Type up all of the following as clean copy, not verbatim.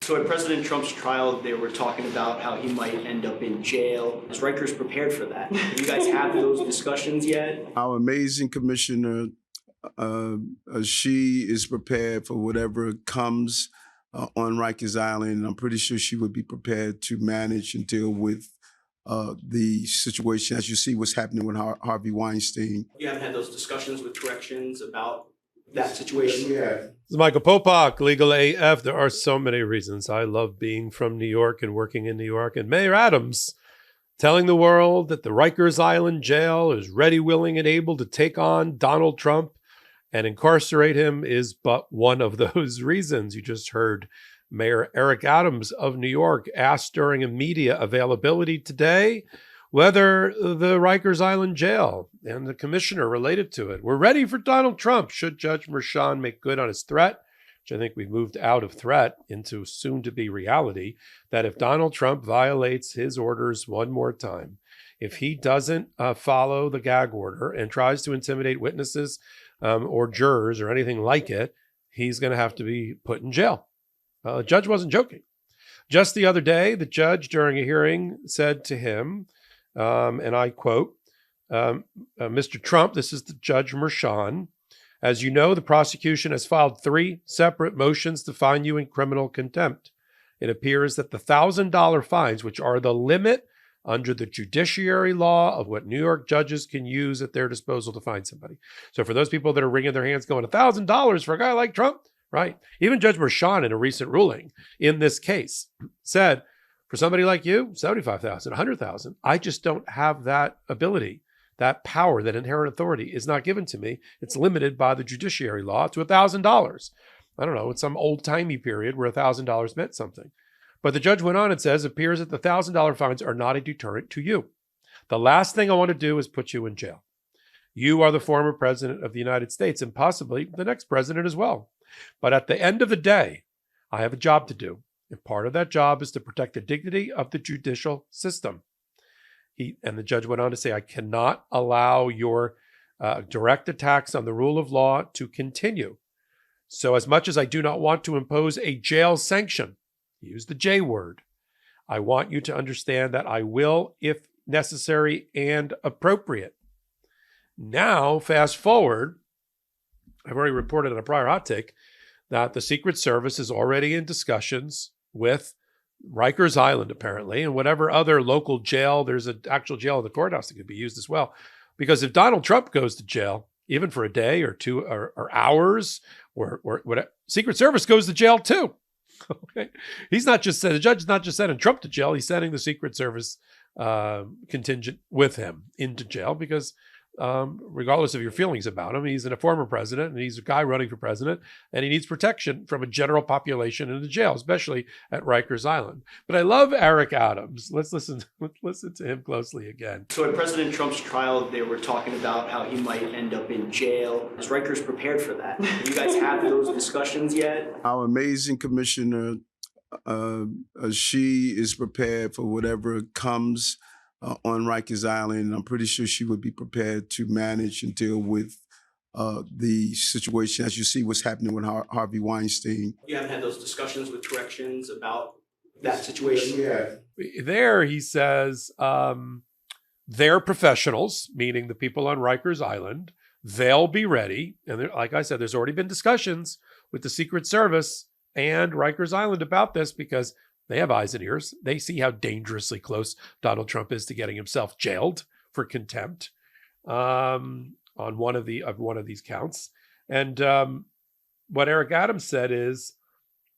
So at President Trump's trial, they were talking about how he might end up in jail. Is Rikers prepared for that? Have you guys had those discussions yet? Our amazing commissioner, she is prepared for whatever comes on Rikers Island. I'm pretty sure she would be prepared to manage and deal with the situation as you see what's happening with Harvey Weinstein. You haven't had those discussions with corrections about that situation? Yeah. This is Michael Popok, Legal AF. There are so many reasons I love being from New York and working in New York. And Mayor Adams telling the world that the Rikers Island jail is ready, willing, and able to take on Donald Trump and incarcerate him is but one of those reasons. You just heard Mayor Eric Adams of New York asked during a media availability today whether the Rikers Island jail and the commissioner related to it were ready for Donald Trump should Judge Merchan make good on his threat, which I think we've moved out of threat into soon-to-be reality, that if Donald Trump violates his orders one more time, if he doesn't follow the gag order and tries to intimidate witnesses or jurors or anything like it, he's going to have to be put in jail. The judge wasn't joking. Just the other day, the judge during a hearing said to him, and I quote, Mr. Trump, this is the Judge Merchan. As you know, the prosecution has filed 3 separate motions to fine you in criminal contempt. It appears that the $1,000 fines, which are the limit under the judiciary law of what New York judges can use at their disposal to fine somebody. So for those people that are wringing their hands going, $1,000 for a guy like Trump, right? Even Judge Merchan in a recent ruling in this case said, for somebody like you, $75,000, $100,000, I just don't have that ability, that power, that inherent authority is not given to me. It's limited by the judiciary law to $1,000. I don't know, it's some old-timey period where $1,000 meant something. But the judge went on and says, it appears that the $1,000 fines are not a deterrent to you. The last thing I want to do is put you in jail. You are the former president of the United States and possibly the next president as well. But at the end of the day, I have a job to do. And part of that job is to protect the dignity of the judicial system. And the judge went on to say, I cannot allow your direct attacks on the rule of law to continue. So as much as I do not want to impose a jail sanction, use the J word, I want you to understand that I will, if necessary and appropriate. Now, fast forward, I've already reported on a prior hot take that the Secret Service is already in discussions with Rikers Island, apparently, and whatever other local jail. There's an actual jail in the courthouse that could be used as well. Because if Donald Trump goes to jail, even for a day or 2 or hours, or whatever, Secret Service goes to jail too. Okay, he's not just said, the judge is not just sending Trump to jail. He's sending the Secret Service contingent with him into jail because regardless of your feelings about him, he's a former president and he's a guy running for president and he needs protection from a general population in the jail, especially at Rikers Island. But I love Eric Adams. Let's listen to him closely again. So at President Trump's trial, they were talking about how he might end up in jail. Is Rikers prepared for that? Have you guys had those discussions yet? Our amazing commissioner, she is prepared for whatever comes on Rikers Island, and I'm pretty sure she would be prepared to manage and deal with the situation as you see what's happening with Harvey Weinstein. You haven't had those discussions with corrections about that situation? Yeah. There he says they're professionals, meaning the people on Rikers Island. They'll be ready. And like I said, there's already been discussions with the Secret Service and Rikers Island about this because they have eyes and ears. They see how dangerously close Donald Trump is to getting himself jailed for contempt on one of these counts. And what Eric Adams said is,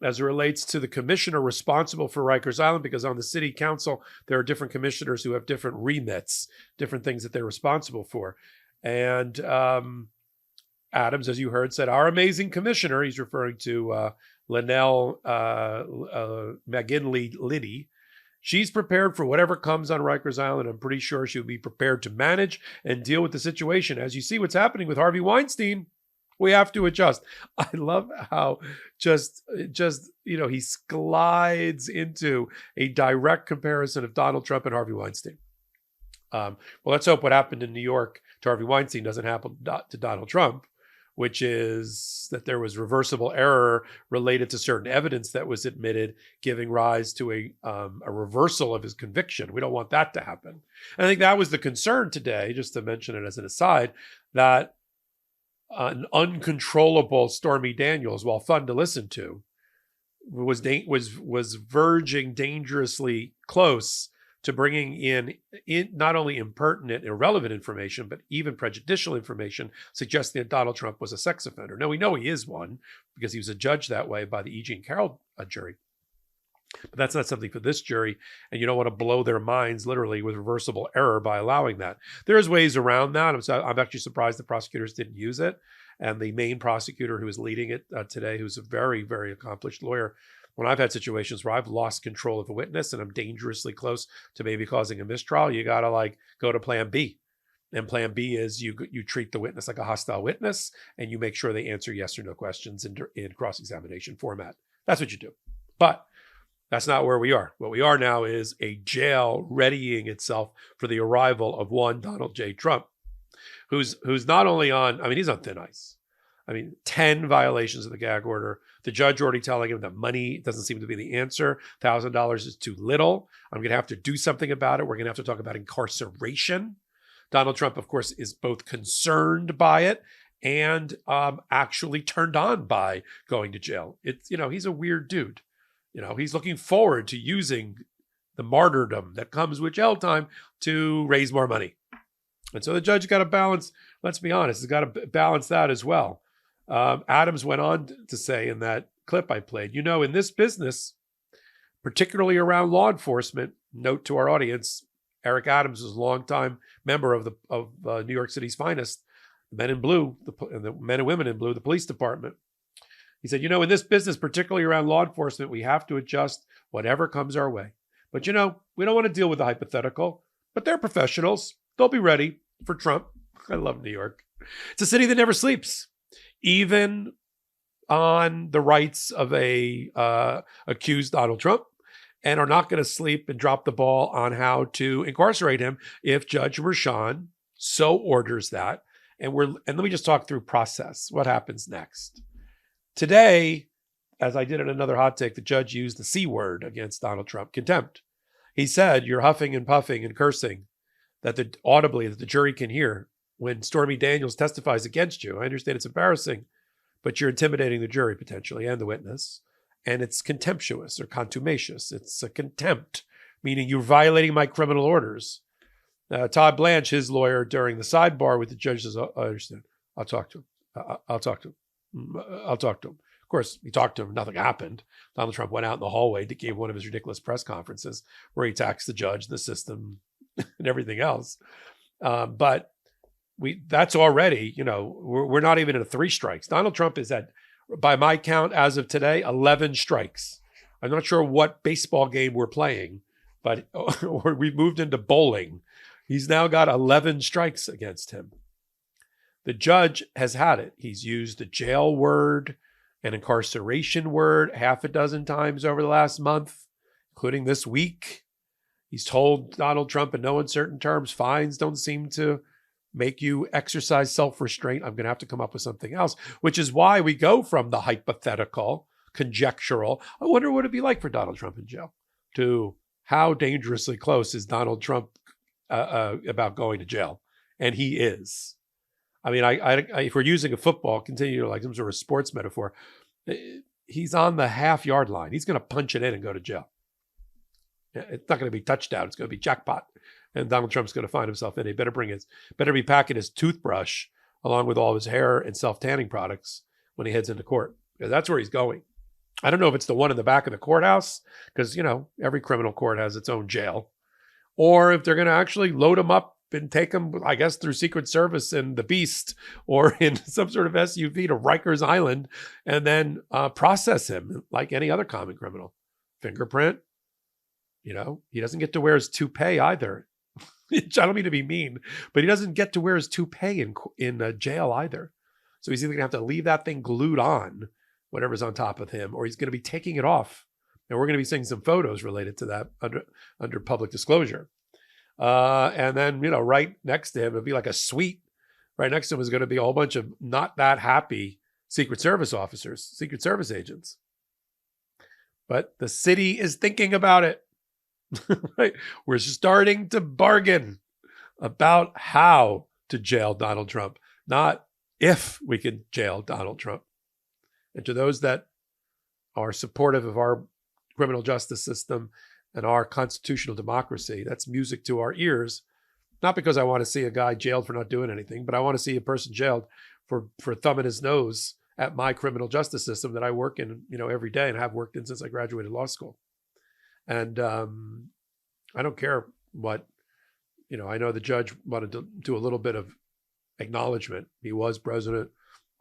as it relates to the commissioner responsible for Rikers Island, because on the city council, there are different commissioners who have different remits, different things that they're responsible for. And Adams, as you heard, said, our amazing commissioner, he's referring to Linnell McGinley Liddy, she's prepared for whatever comes on Rikers Island. I'm pretty sure she'll be prepared to manage and deal with the situation. As you see what's happening with Harvey Weinstein, we have to adjust. I love how just he glides into a direct comparison of Donald Trump and Harvey Weinstein. Well, let's hope what happened in New York to Harvey Weinstein doesn't happen to Donald Trump, which is that there was reversible error related to certain evidence that was admitted, giving rise to a reversal of his conviction. We don't want that to happen. And I think that was the concern today, just to mention it as an aside, that an uncontrollable Stormy Daniels, while fun to listen to, was verging dangerously close to bringing in not only impertinent, irrelevant information, but even prejudicial information suggesting that Donald Trump was a sex offender. Now, we know he is one because he was adjudged that way by the E. Jean Carroll jury. But that's not something for this jury, and you don't want to blow their minds literally with reversible error by allowing that. There's ways around that. I'm actually surprised the prosecutors didn't use it. And the main prosecutor who is leading it today, who's a very, very accomplished lawyer, when I've had situations where I've lost control of a witness and I'm dangerously close to maybe causing a mistrial, you got to go to plan B. And plan B is you treat the witness like a hostile witness and you make sure they answer yes or no questions in cross-examination format. That's what you do. But that's not where we are. What we are now is a jail readying itself for the arrival of one Donald J. Trump, who's not only he's on thin ice. 10 violations of the gag order. The judge already telling him that money doesn't seem to be the answer. $1,000 is too little. I'm going to have to do something about it. We're going to have to talk about incarceration. Donald Trump, of course, is both concerned by it and actually turned on by going to jail. He's a weird dude. He's looking forward to using the martyrdom that comes with jail time to raise more money. And so the judge got to balance, let's be honest, has got to balance that as well. Adams went on to say in that clip I played, in this business, particularly around law enforcement, note to our audience, Eric Adams was a longtime member of New York City's finest, the men in blue, the men and women in blue, the police department. He said, in this business, particularly around law enforcement, we have to adjust whatever comes our way. But, we don't want to deal with the hypothetical, but they're professionals. They'll be ready for Trump. I love New York. It's a city that never sleeps, even on the rights of a accused Donald Trump, and are not going to sleep and drop the ball on how to incarcerate him if Judge Merchan so orders that. And let me just talk through process. What happens next? Today, as I did in another hot take, the judge used the C word against Donald Trump, contempt. He said, "You're huffing and puffing and cursing audibly that the jury can hear when Stormy Daniels testifies against you. I understand it's embarrassing, but you're intimidating the jury potentially and the witness. And it's contemptuous or contumacious. It's a contempt, meaning you're violating my criminal orders." Todd Blanche, his lawyer, during the sidebar with the judge says, "I understand. I'll talk to him. I'll talk to him. I'll talk to him." Of course, he talked to him. Nothing happened. Donald Trump went out in the hallway to give one of his ridiculous press conferences where he attacks the judge, the system, and everything else. But that's already, we're not even at 3 strikes. Donald Trump is at, by my count as of today, 11 strikes. I'm not sure what baseball game we're playing, but or we've moved into bowling. He's now got 11 strikes against him. The judge has had it. He's used the jail word, an incarceration word, 6 times over the last month, including this week. He's told Donald Trump in no uncertain terms, fines don't seem to make you exercise self-restraint. I'm going to have to come up with something else, which is why we go from the hypothetical, conjectural, I wonder what it'd be like for Donald Trump in jail, to how dangerously close is Donald Trump about going to jail? And he is. If we're using a football, continue like some sort of sports metaphor, he's on the half-yard line. He's going to punch it in and go to jail. It's not going to be touchdown. It's going to be jackpot. And Donald Trump's going to find himself in. He better be packing his toothbrush along with all of his hair and self-tanning products when he heads into court. Because that's where he's going. I don't know if it's the one in the back of the courthouse, because, every criminal court has its own jail. Or if they're going to actually load him up and take him, I guess, through Secret Service and the Beast or in some sort of SUV to Rikers Island and then process him like any other common criminal. Fingerprint. He doesn't get to wear his toupee either. I don't mean to be mean, but he doesn't get to wear his toupee in jail either. So he's either going to have to leave that thing glued on, whatever's on top of him, or he's going to be taking it off. And we're going to be seeing some photos related to that under public disclosure. And then, right next to him, it'll be like a suite right next to him is going to be a whole bunch of not that happy Secret Service officers, Secret Service agents. But the city is thinking about it. Right? We're starting to bargain about how to jail Donald Trump, not if we can jail Donald Trump. And to those that are supportive of our criminal justice system and our constitutional democracy, that's music to our ears. Not because I want to see a guy jailed for not doing anything, but I want to see a person jailed for thumbing his nose at my criminal justice system that I work in, every day and have worked in since I graduated law school. And I don't care what, I know the judge wanted to do a little bit of acknowledgement. He was president,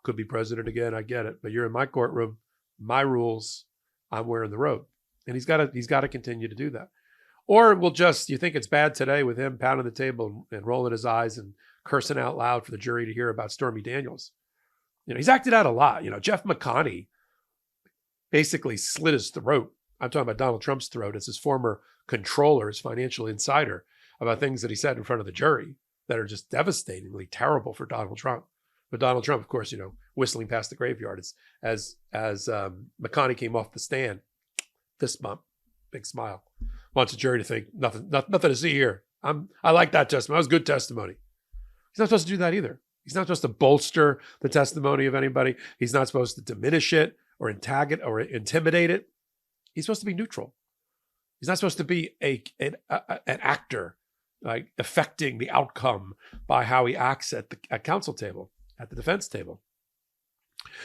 could be president again. I get it, but you're in my courtroom, my rules, I'm wearing the robe, and he's got to continue to do that. Or you think it's bad today with him pounding the table and rolling his eyes and cursing out loud for the jury to hear about Stormy Daniels. He's acted out a lot. Jeff McConney basically slit his throat. I'm talking about Donald Trump's throat as his former controller, his financial insider, about things that he said in front of the jury that are just devastatingly terrible for Donald Trump. But Donald Trump, of course, whistling past the graveyard as McConney came off the stand, fist bump, big smile. Wants the jury to think nothing to see here. I like that testimony. That was good testimony. He's not supposed to do that either. He's not supposed to bolster the testimony of anybody. He's not supposed to diminish it or tag it or intimidate it. He's supposed to be neutral. He's not supposed to be an actor, like affecting the outcome by how he acts at the counsel table, at the defense table.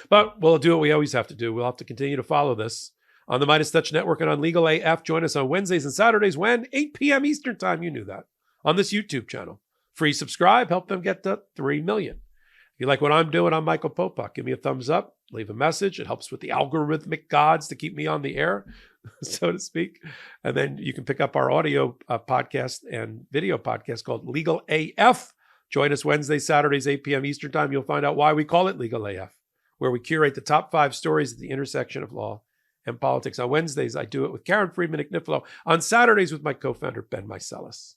But we'll do what we always have to do. We'll have to continue to follow this on the MeidasTouch Network and on Legal AF. Join us on Wednesdays and Saturdays when? 8 p.m. Eastern Time. You knew that. On this YouTube channel. Free subscribe. Help them get to 3 million. If you like what I'm doing, I'm Michael Popok. Give me a thumbs up. Leave a message. It helps with the algorithmic gods to keep me on the air, so to speak. And then you can pick up our audio podcast and video podcast called Legal AF. Join us Wednesdays, Saturdays, 8 p.m. Eastern Time. You'll find out why we call it Legal AF, where we curate the top 5 stories at the intersection of law and politics. On Wednesdays, I do it with Karen Friedman Kniflo. On Saturdays, with my co-founder, Ben Meiselas.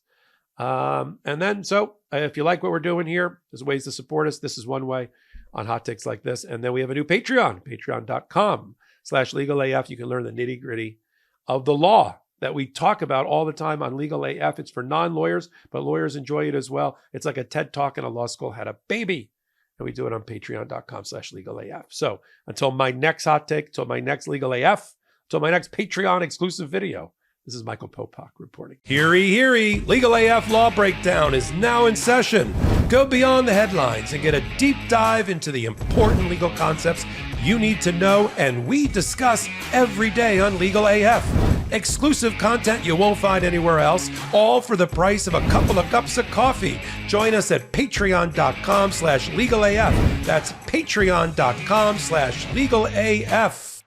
And then, if you like what we're doing here, there's ways to support us. This is one way on hot takes like this. And then we have a new Patreon, patreon.com/legalaf. You can learn the nitty gritty of the law that we talk about all the time on Legal AF. It's for non-lawyers, but lawyers enjoy it as well. It's like a TED Talk in a law school had a baby. And we do it on patreon.com/legalaf. So until my next hot take, until my next Legal AF, until my next Patreon exclusive video, this is Michael Popok reporting. Heary, heary, Legal AF Law Breakdown is now in session. Go beyond the headlines and get a deep dive into the important legal concepts you need to know, and we discuss every day on Legal AF. Exclusive content you won't find anywhere else, all for the price of a couple of cups of coffee. Join us at patreon.com/legalaf. That's patreon.com/legalaf.